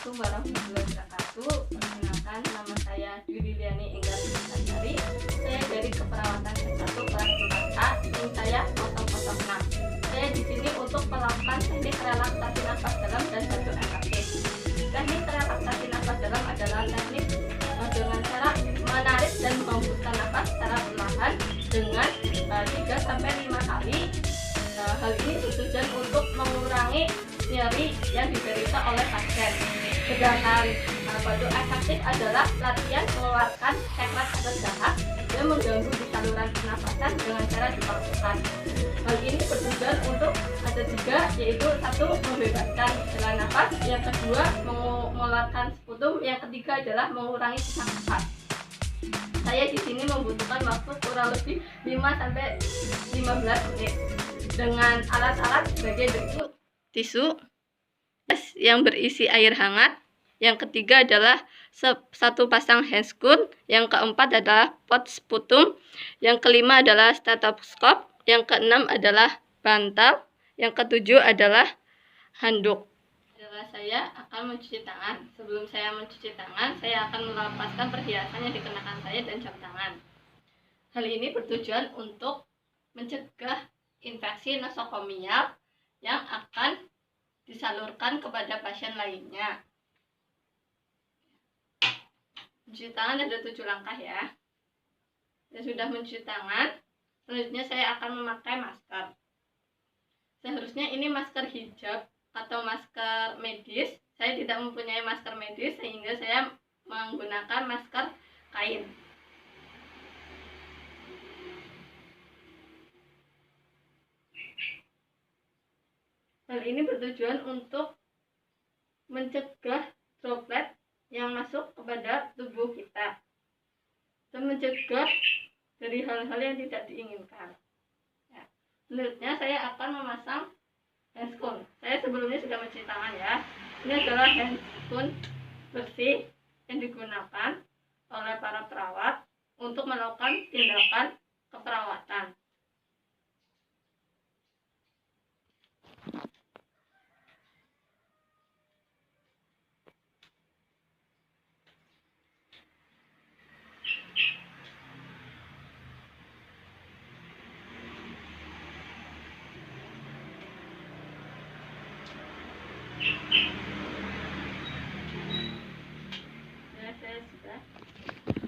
Assalamualaikum warahmatullahi wabarakatuh. Perkenalkan, nama saya Dwi Liliani Enggar Sari. Saya dari keperawatan S1 kelas 4A. NIM saya 006. Saya di sini untuk melakukan teknik relaksasi nafas dalam dan batuk efektif. Teknik relaksasi nafas dalam adalah teknik dengan cara menarik dan menghembuskan nafas secara perlahan dengan 3-5 kali. Hal ini bertujuan untuk mengurangi nyeri yang diderita oleh pasien. Sedangkan batuk efektif adalah latihan mengeluarkan sekret terjahat yang mengganggu di saluran pernapasan dengan cara dipalsukan. Hal ini bertujuan untuk ada 3, yaitu 1. Membebaskan jalan nafas, yang kedua mengeluarkan sputum, yang ketiga adalah mengurangi sesak nafas. Saya di sini membutuhkan waktu kurang lebih 5-15 menit dengan alat-alat sebagai bentuk tisu yang berisi air hangat. Yang ketiga adalah 1 pasang handscoon. Yang keempat adalah pot sputum. Yang kelima adalah stetoskop. Yang keenam adalah bantal. Yang ketujuh adalah handuk. Saya akan mencuci tangan. Sebelum saya mencuci tangan, saya akan melepaskan perhiasan yang dikenakan saya dan jam tangan. Hal ini bertujuan untuk mencegah infeksi nosokomial yang akan disalurkan kepada pasien lainnya. Mencuci tangan ada 7 langkah ya. Saya sudah mencuci tangan, selanjutnya saya akan memakai masker. Seharusnya ini masker hijab atau masker medis. Saya tidak mempunyai masker medis sehingga saya menggunakan masker kain. Hal ini bertujuan untuk mencegah droplet yang masuk kepada tubuh kita dan mencegah dari hal-hal yang tidak diinginkan. Ya. Selanjutnya saya akan memasang handscoon. Saya sebelumnya sudah mencuci tangan ya. Ini adalah handscoon bersih yang digunakan oleh para perawat untuk melakukan tindakan keperawatan.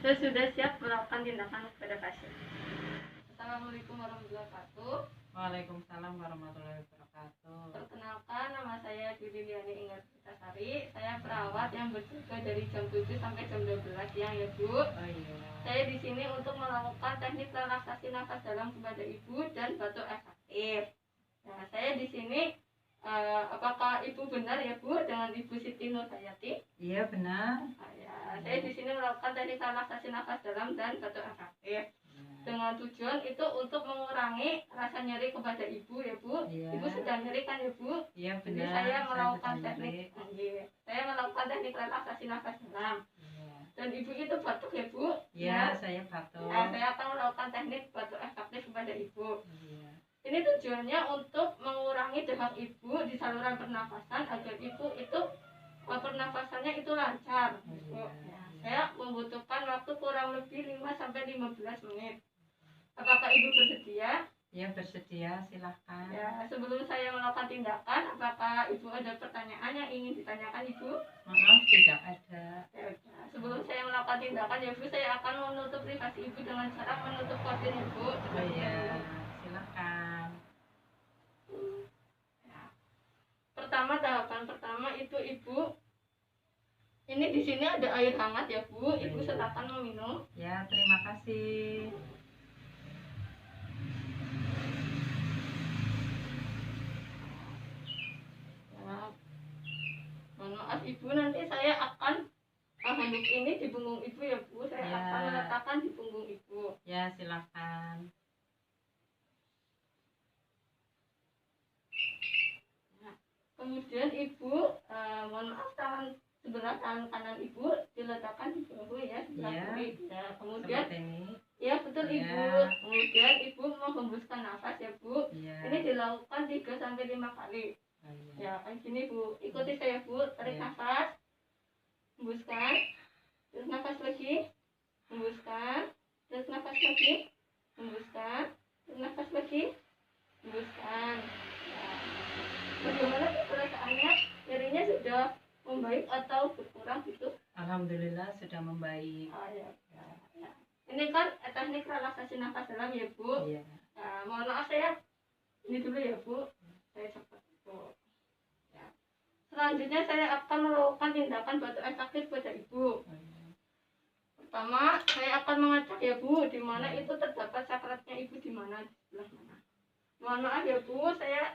Saya sudah siap melakukan tindakan kepada pasien. Assalamualaikum warahmatullahi wabarakatuh. Waalaikumsalam warahmatullahi wabarakatuh. Perkenalkan, nama saya Dwi Liliani Enggar Sari. Saya perawat yang bertugas dari jam 7 sampai jam 12 siang ya Bu. Oh iya. Saya di sini untuk melakukan teknik relaksasi nafas dalam kepada Ibu dan batuk efektif. Nah, saya di sini apakah Ibu benar ya Bu dengan Ibu Siti Nurhayati? Iya benar. Saya di sini melakukan teknik relaksasi nafas dalam dan batuk efektif dengan tujuan itu untuk mengurangi rasa nyeri kepada Ibu ya Bu. Ya. Ibu sedang nyeri kan ya Bu? Iya benar. Jadi saya melakukan teknik saya melakukan teknik relaksasi nafas dalam. Ya. Dan Ibu itu batuk ya Bu? Ya, saya batuk. Saya akan melakukan teknik batuk efektif kepada Ibu. Ya. Ini tujuannya untuk mengurangi dahak Ibu di saluran pernafasan agar Ibu itu pernafasannya itu lancar. Ya. Saya membutuhkan waktu kurang lebih 5-15 menit. Apakah Ibu bersedia? Ya bersedia, silahkan. Ya, sebelum saya melakukan tindakan, apakah Ibu ada pertanyaan yang ingin ditanyakan Ibu? Maaf, tidak ada. Ya, sebelum saya melakukan tindakan ya Bu, saya akan menutup privasi Ibu dengan cara menutup korden Ibu. Oh iya, silahkan. Ya. Tahapan pertama itu Ibu, ini di sini ada air hangat ya Bu. Ibu silakan meminum. Ya, terima kasih. Mohon maaf Ibu, nanti saya akan handuk ini di punggung Ibu ya Bu. Saya akan meletakkan di punggung Ibu. Ya, silakan. Nah, kemudian Ibu, mohon maaf, tangan sebelah tangan kanan Ibu diletakkan di bahu ya, sebelah kiri. Ya, kemudian ini. Ya betul Ya. Ibu. Kemudian Ibu menghembuskan nafas ya Bu. Ya. Ini dilakukan 3-5 kali. Oh, Ya, kayak gini Bu. Ikuti saya Bu. Tarik nafas. hembuskan, terus nafas lagi, hembuskan, terus nafas lagi, hembuskan, terus nafas lagi, hembuskan. Ya. Bagaimana perasaannya? Nyerinya sudah membaik atau berkurang gitu? Alhamdulillah sudah membaik. Oh, ya. Ya. Ini kan teknik relaksasi nafas dalam ya Bu. Iya. Nah, mohon maaf saya ini dulu ya Bu, saya cepat Bu. Ya. Selanjutnya saya akan melakukan tindakan batu efektif pada Ibu. Pertama, saya akan mengecek ya Bu, di mana itu terdapat sakratnya Ibu di mana, di sebelah mana. Mohon maaf ya Bu, saya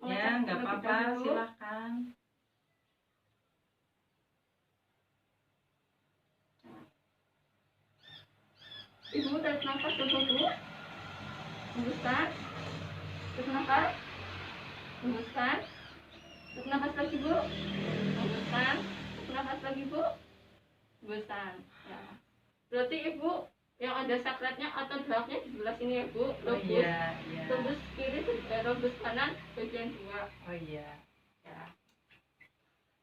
Ya, nggak terlebih apa-apa, dahulu. silahkan. Ibu tarik nafas dulu, hembuskan, tarik nafas, hembuskan, tarik nafas lagi Bu, hembuskan, tarik nafas lagi Bu, hembuskan. Ya. Berarti Ibu yang ada sakratnya atau dahaknya di sebelah sini ya Bu, Oh lobus, iya, iya. lobus kiri, lobus kanan bagian 2. Oh iya. Ya.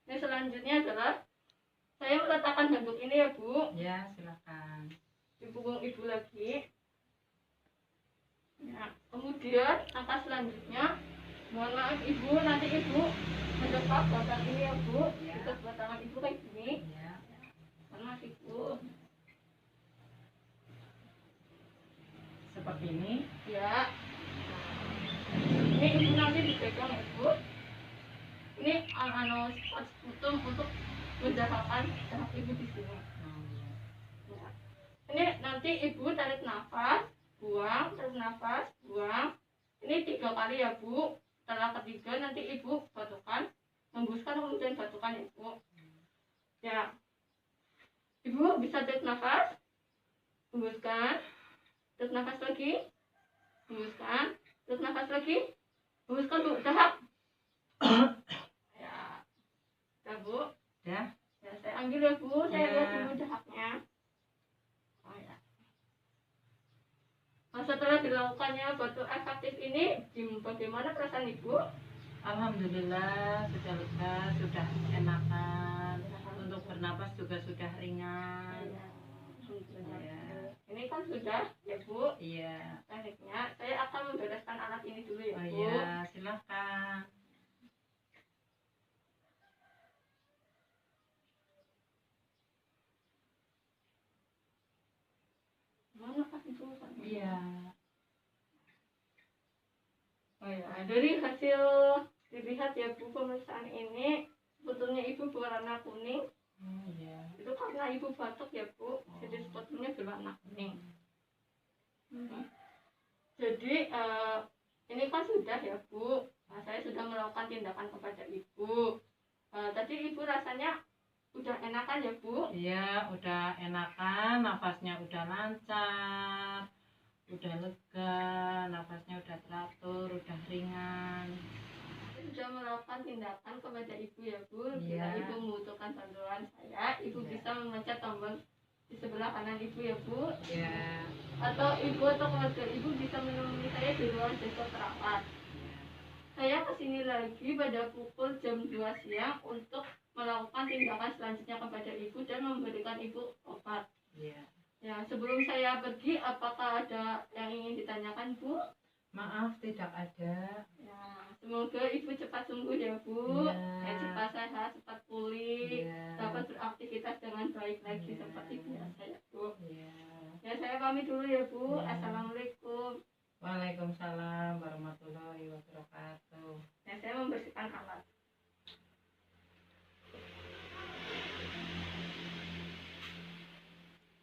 Ini selanjutnya adalah saya meletakkan handuk ini ya Bu Ya, silakan. di punggung Ibu lagi. Ya, kemudian langkah selanjutnya, mohon maaf Ibu, nanti Ibu mendepak batang ini ya Bu, Ya. dekat batangan Ibu kayak gini. Ya. Mohon maaf Ibu. Seperti ini. Ya. Ini Ibu nanti dipegang Ibu. Ini sputum untuk mendapatkan dahak Ibu di sini. Oh, iya. Ya. Ini nanti Ibu tarik nafas, buang, tarik nafas, buang. Ini 3 kali ya Bu. Setelah ketiga nanti Ibu batukan, hembuskan kemudian batukan Ibu. Ya. Ibu bisa tarik nafas, hembuskan, tarik nafas lagi, hembuskan, tarik nafas lagi, hembuskan Bu, dahak. Ya. Ya Bu. Ya. Ya, saya ambil ya Bu, saya Ya. lihat dulu dahaknya. Oh ya. Nah, setelah dilakukannya batu efektif ini, bagaimana perasaan Ibu? Alhamdulillah sudah lega, sudah enakan. Untuk bernapas juga sudah ringan. Ya, alhamdulillah. Ya. Ini kan sudah ya Bu Iya. tekniknya. Saya akan membereskan alat ini dulu ya Oh Bu. iya, silakan. Mana kan Ibu? Iya. Oh ya, dari hasil dilihat ya Bu, pemeriksaan ini sebetulnya Ibu berwarna kuning. Oh iya. Itu karena Ibu batuk ya Bu, jadi sebetulnya berwarna kuning. Jadi ini kan sudah ya Bu. Nah, saya sudah melakukan tindakan kepada Ibu. Tadi Ibu rasanya udah enakan ya Bu? Iya, udah enakan, nafasnya udah lancar, udah lega, nafasnya udah teratur, udah ringan. Saya sudah melakukan tindakan kepada Ibu ya Bu. Bila Iya. Ibu membutuhkan bantuan saya, Ibu Iya. bisa memencet tombol di sebelah kanan Ibu ya Bu. Iya. Atau Ibu atau keluarga Ibu bisa menemui saya di ruang jasa perawat. Saya kesini lagi pada pukul jam 2 siang untuk melakukan tindakan selanjutnya kepada Ibu dan memberikan Ibu obat. Iya. Ya, sebelum saya pergi, apakah ada yang ingin ditanyakan Bu? Maaf, tidak ada. Ya, semoga Ibu cepat sembuh ya Bu. Iya. Ya, cepat sehat, cepat pulih, Iya. dapat beraktivitas dengan baik lagi Iya. seperti biasa ya Bu. Iya. Ya, saya pamit dulu ya Bu. Iya. Assalamualaikum. Waalaikumsalam warahmatullahi wabarakatuh. Ya, saya membersihkan alat.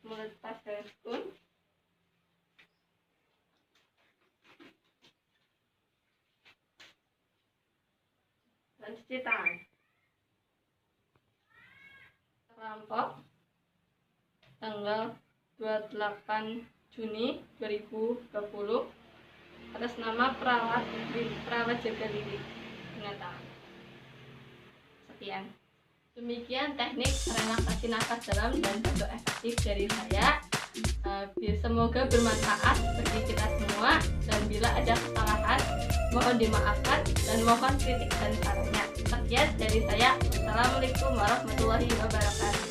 Melepas daun. Dan cuci tangan. Rampok tanggal 28 Juni 2020 atas nama perawat jaga diri dengan tangan. Sekian. Demikian teknik relaksasi nafas dalam dan batu efektif dari saya. Semoga bermanfaat bagi kita semua, dan bila ada kesalahan mohon dimaafkan dan mohon kritik dan sarannya. Sekian dari saya. Assalamualaikum warahmatullahi wabarakatuh.